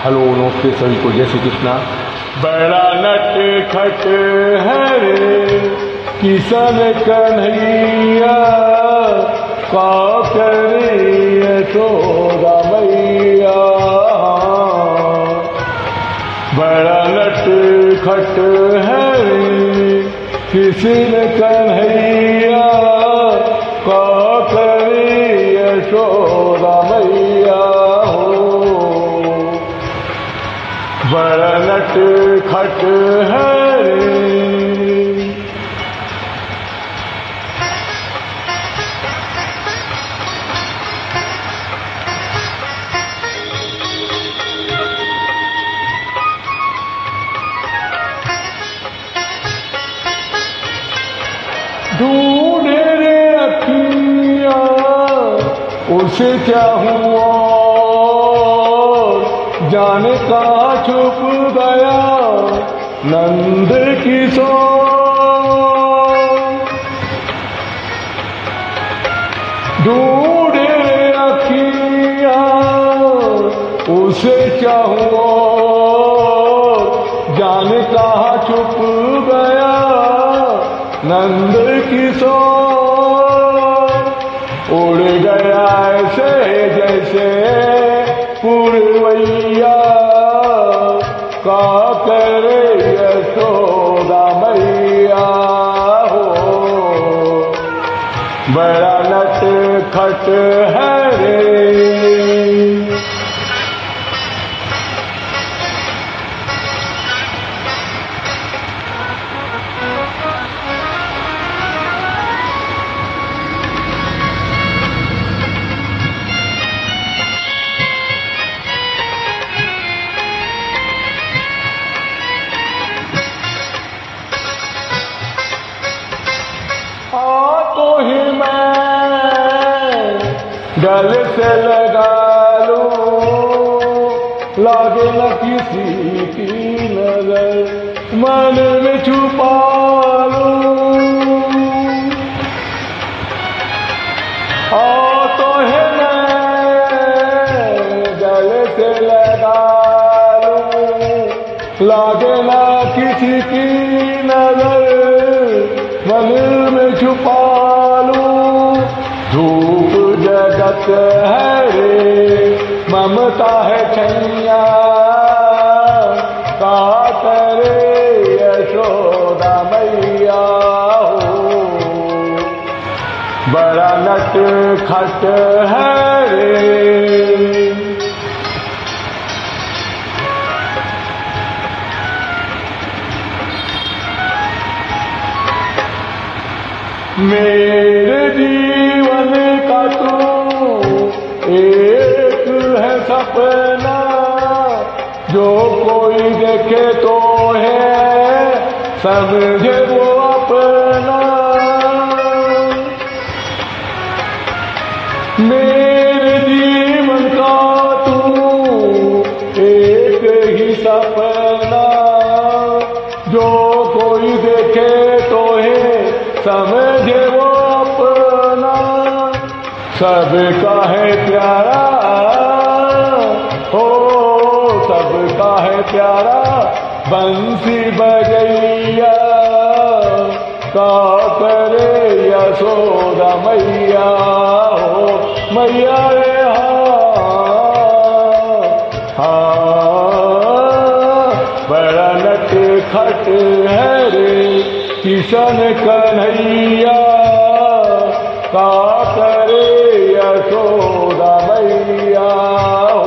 Hello नमस्ते सभी को, जय श्री कृष्णा। बड़ा नट खट है रे किशन कन्हैया, का करे यशोदा मैया। बड़ा नट खट है रे किशन कन्हैया, का करे यशोदा मैया। बड़ा नट खट है रे। ढूंढे रे अखियाँ उसे क्या हुआ, जाने कहाँ छुप गया नंद किशोर। ढूंढे अखियाँ उसे क्या हुआ, जाने कहाँ छुप गया नंद किशोर। उड़ गया ऐसे जैसे पुरवैया, का करे यशोदा मैया हो। बड़ा नट खट है रे। तो ही मैं गले से लगा लूं, लागे न किसी की नजर मन में छुपा लूं। तो है मैं गले से लगा लूं, लागे न किसी की नजर मन में छुपा लूं। धूप जगत है रे ममता है छैया, का करे यशोदा मैया हो। बड़ा नट खट है रे। मेरे जीवन का तू एक है सपना, जो कोई देखे तो है समझे वो अपना। मेरे जीवन का तू एक ही सपना, जो कोई देखे तो है समझे वो अपना। सबका है प्यारा हो, सबका है प्यारा बंसी बजैया, का करे यशोदा मैया हो। मैया रे बड़ा नट खट है रे किशन कन्हैया, का करे यशोदा मैया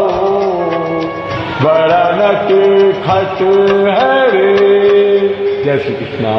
हो। बड़ा नट खट है रे। जय श्री कृष्णा।